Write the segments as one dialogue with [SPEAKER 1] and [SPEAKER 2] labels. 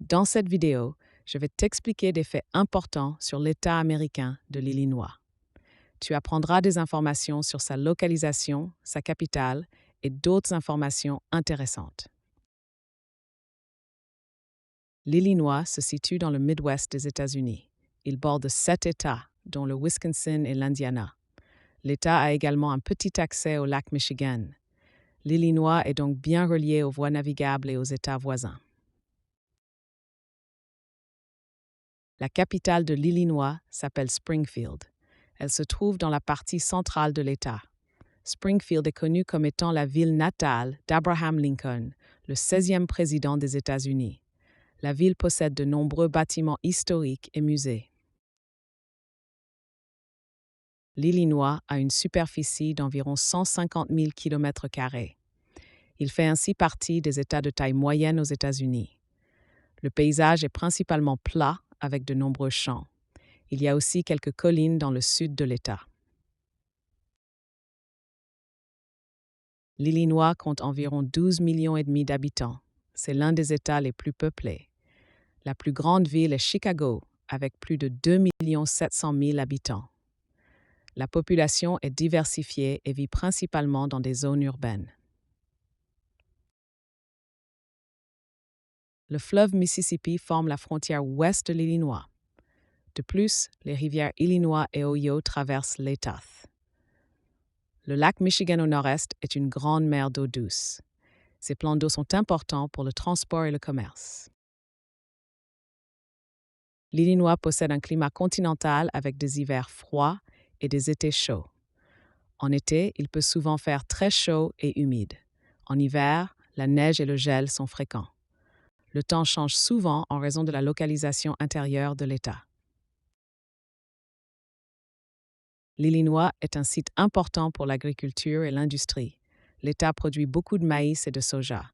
[SPEAKER 1] Dans cette vidéo, je vais t'expliquer des faits importants sur l'État américain de l'Illinois. Tu apprendras des informations sur sa localisation, sa capitale et d'autres informations intéressantes. L'Illinois se situe dans le Midwest des États-Unis. Il borde 7 États, dont le Wisconsin et l'Indiana. L'État a également un petit accès au lac Michigan. L'Illinois est donc bien relié aux voies navigables et aux États voisins. La capitale de l'Illinois s'appelle Springfield. Elle se trouve dans la partie centrale de l'État. Springfield est connue comme étant la ville natale d'Abraham Lincoln, le 16e président des États-Unis. La ville possède de nombreux bâtiments historiques et musées. L'Illinois a une superficie d'environ 150 000 km². Il fait ainsi partie des États de taille moyenne aux États-Unis. Le paysage est principalement plat avec de nombreux champs. Il y a aussi quelques collines dans le sud de l'État. L'Illinois compte environ 12,5 millions d'habitants. C'est l'un des États les plus peuplés. La plus grande ville est Chicago, avec plus de 2,7 millions habitants. La population est diversifiée et vit principalement dans des zones urbaines. Le fleuve Mississippi forme la frontière ouest de l'Illinois. De plus, les rivières Illinois et Ohio traversent l'État. Le lac Michigan au nord-est est une grande mer d'eau douce. Ces plans d'eau sont importants pour le transport et le commerce. L'Illinois possède un climat continental avec des hivers froids et des étés chauds. En été, il peut souvent faire très chaud et humide. En hiver, la neige et le gel sont fréquents. Le temps change souvent en raison de la localisation intérieure de l'État. L'Illinois est un site important pour l'agriculture et l'industrie. L'État produit beaucoup de maïs et de soja.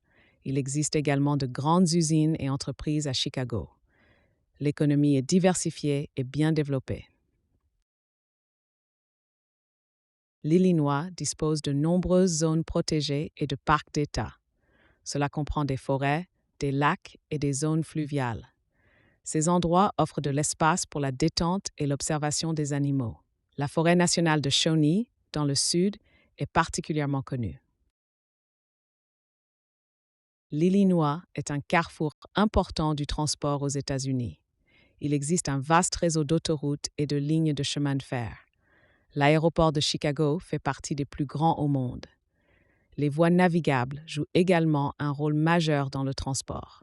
[SPEAKER 1] Il existe également de grandes usines et entreprises à Chicago. L'économie est diversifiée et bien développée. L'Illinois dispose de nombreuses zones protégées et de parcs d'État. Cela comprend des forêts, des lacs et des zones fluviales. Ces endroits offrent de l'espace pour la détente et l'observation des animaux. La forêt nationale de Shawnee, dans le sud, est particulièrement connue. L'Illinois est un carrefour important du transport aux États-Unis. Il existe un vaste réseau d'autoroutes et de lignes de chemin de fer. L'aéroport de Chicago fait partie des plus grands au monde. Les voies navigables jouent également un rôle majeur dans le transport.